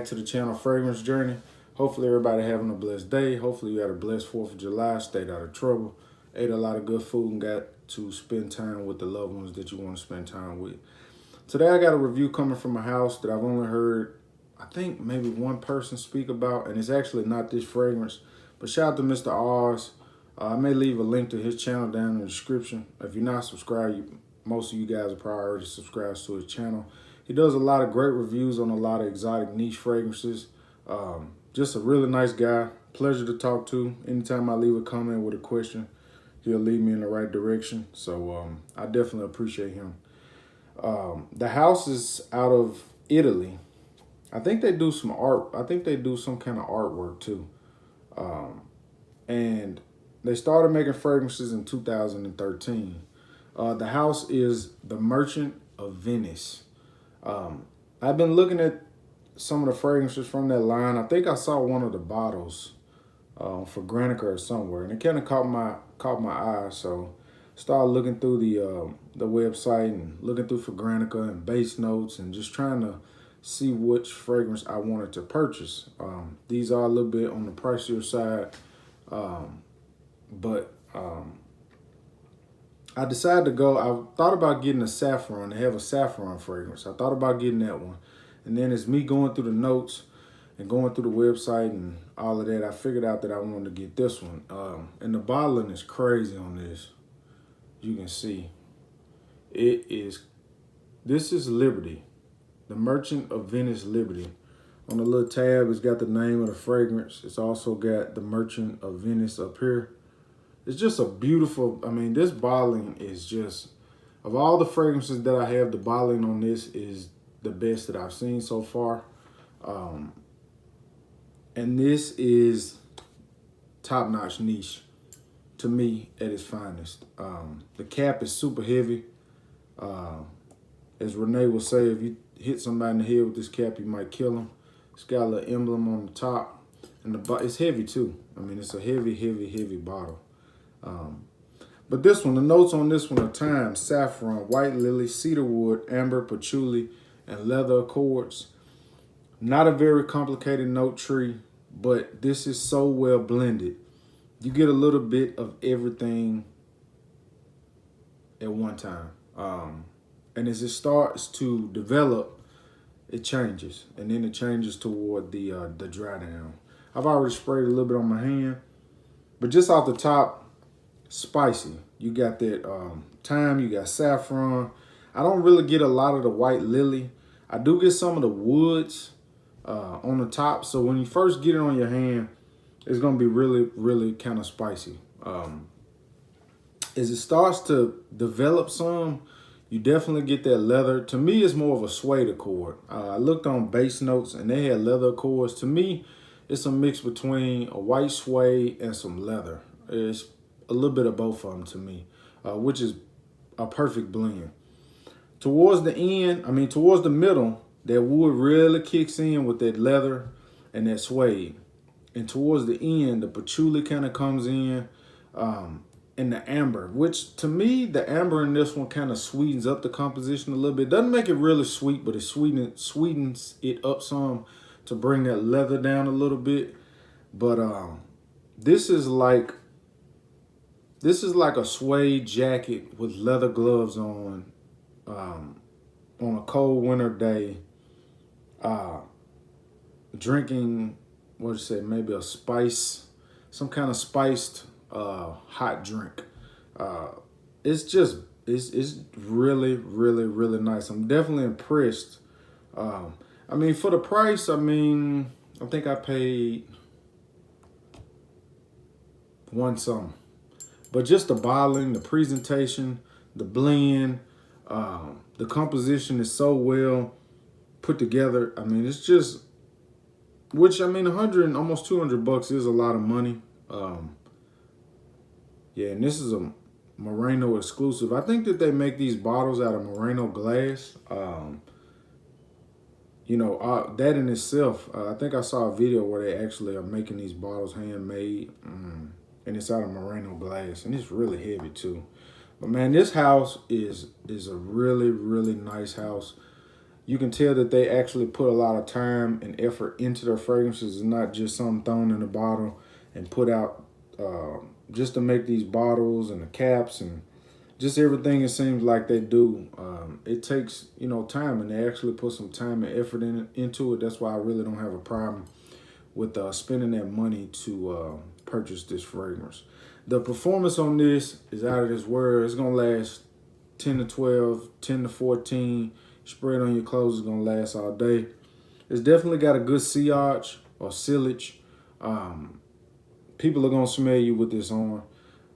back to the channel Fragrance Journey. Hopefully everybody having a blessed day. Hopefully you had a blessed 4th of July, stayed out of trouble, ate a lot of good food, and got to spend time with the loved ones that you want to spend time with. Today I got a review coming from a house that I've only heard, I think maybe one person speak about, and it's actually not this fragrance. But shout out to Mr. Oz. I may leave a link to his channel down in the description. If you're not subscribed, most of you guys are probably already subscribed to his channel. He does a lot of great reviews on a lot of exotic niche fragrances. Just a really nice guy. Pleasure to talk to. Anytime I leave a comment with a question, he'll lead me in the right direction. So I definitely appreciate him. The house is out of Italy. I think they do some art. I think they do some kind of artwork too. And they started making fragrances in 2013. The house is The Merchant of Venice. I've been looking at some of the fragrances from that line. I think I saw one of the bottles for Granica or somewhere, and it kind of caught my eye. So started looking through the website and looking through for Granica and base notes and just trying to see which fragrance I wanted to purchase. These are a little bit on the pricier side, but I decided to go. I thought about getting a saffron. They have a saffron fragrance. I thought about getting that one. And then as me going through the notes and going through the website and all of that, I figured out that I wanted to get this one. And the bottling is crazy on this. You can see. This is Liberty. The Merchant of Venice Liberty. On the little tab, it's got the name of the fragrance. It's also got the Merchant of Venice up here. It's just a beautiful, I mean, this bottling is just, of all the fragrances that I have, the bottling on this is the best that I've seen so far. And this is top-notch niche to me at its finest. The cap is super heavy. As Renee will say, if you hit somebody in the head with this cap, you might kill them. It's got a little emblem on the top. And it's heavy too. I mean, it's a heavy, heavy, heavy bottle. But this one, the notes on this one are thyme, saffron, white lily, cedarwood, amber, patchouli, and leather accords. Not a very complicated note tree, but this is so well blended. You get a little bit of everything at one time. And as it starts to develop, it changes. And then it changes toward the dry down. I've already sprayed a little bit on my hand, but just off the top, spicy. You got that thyme, you got saffron. I don't really get a lot of the white lily. I do get some of the woods on the top. So when you first get it on your hand, it's gonna be really, really kind of spicy. As it starts to develop some, you definitely get that leather. To me, it's more of a suede accord. I looked on base notes and they had leather accords. To me, it's a mix between a white suede and some leather. It's a little bit of both of them to me, which is a perfect blend. Towards the end, towards the middle, that wood really kicks in with that leather and that suede. And towards the end, the patchouli kind of comes in, and the amber, which to me, the amber in this one kind of sweetens up the composition a little bit. Doesn't make it really sweet, but it sweetens it up some to bring that leather down a little bit. But this is like a suede jacket with leather gloves on a cold winter day, drinking, what did you say, maybe a spice, some kind of spiced hot drink. It's really, really, really nice. I'm definitely impressed. For the price, I think I paid one something. But just the bottling, the presentation, the blend, the composition is so well put together. It's just, which 100, almost 200 bucks is a lot of money. Yeah, and this is a Moreno exclusive. I think that they make these bottles out of Moreno glass. That in itself, I think I saw a video where they actually are making these bottles handmade. And it's out of Moreno glass, and it's really heavy too. But man, this house is a really, really nice house. You can tell that they actually put a lot of time and effort into their fragrances. It's not just something thrown in a bottle and put out just to make these bottles and the caps and just everything. It seems like they do. It takes, time, and they actually put some time and effort into it. That's why I really don't have a problem with spending that money to purchase this fragrance. The performance on this is out of this world. It's going to last 10 to 12, 10 to 14. Spray it on your clothes. It's going to last all day. It's definitely got a good sillage or sillage. People are going to smell you with this on.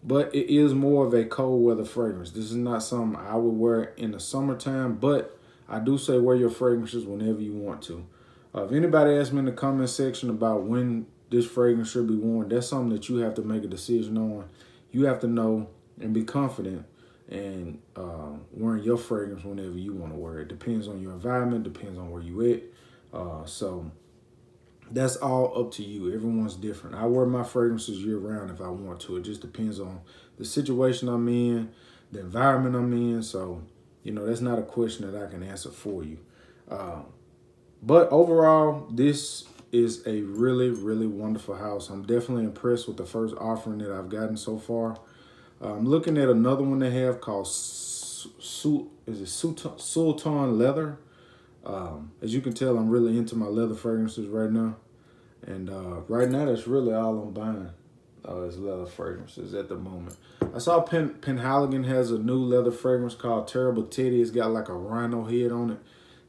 But it is more of a cold weather fragrance. This is not something I would wear in the summertime, but I do say wear your fragrances whenever you want to. If anybody asks me in the comment section about when this fragrance should be worn, that's something that you have to make a decision on. You have to know and be confident in wearing your fragrance whenever you want to wear it. Depends on your environment, depends on where you at. So that's all up to you. Everyone's different. I wear my fragrances year round if I want to. It just depends on the situation I'm in, the environment I'm in. So, that's not a question that I can answer for you. But overall, this is a really, really wonderful house. I'm definitely impressed with the first offering that I've gotten so far. I'm looking at another one they have called Sultan Leather. As you can tell, I'm really into my leather fragrances right now. And right now, that's really all I'm buying is leather fragrances at the moment. I saw Penhaligon has a new leather fragrance called Terrible Teddy. It's got like a rhino head on it.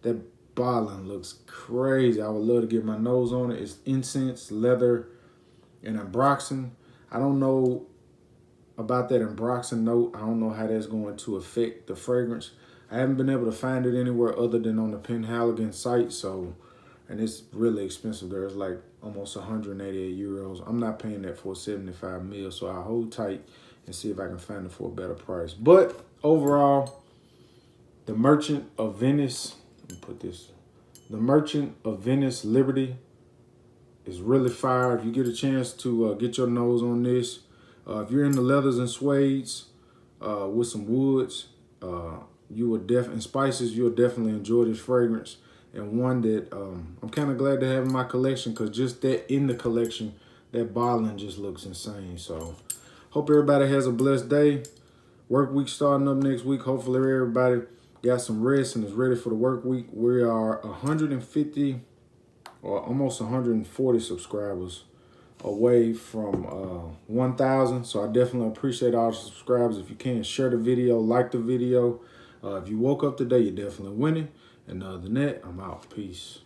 That bottle looks crazy. I would love to get my nose on it. It's incense, leather, and ambroxan. I don't know about that ambroxan note. I don't know how that's going to affect the fragrance. I haven't been able to find it anywhere other than on the Penhaligon site. And it's really expensive there. It's like almost 188 euros. I'm not paying that for 75 mil, so I hold tight and see if I can find it for a better price. But overall, the Merchant of Venice, the Merchant of Venice Liberty is really fire. If you get a chance to get your nose on this, if you're into leathers and suedes with some woods, you will and spices, you'll definitely enjoy this fragrance. And one that I'm kind of glad to have in my collection, because just that in the collection, that bottling just looks insane. So hope everybody has a blessed day. Work week starting up next week. Hopefully everybody got some rest and is ready for the work week. We are 150 or almost 140 subscribers away from 1,000. So I definitely appreciate all the subscribers. If you can, share the video, like the video. If you woke up today, you're definitely winning. And other than that, I'm out. Peace.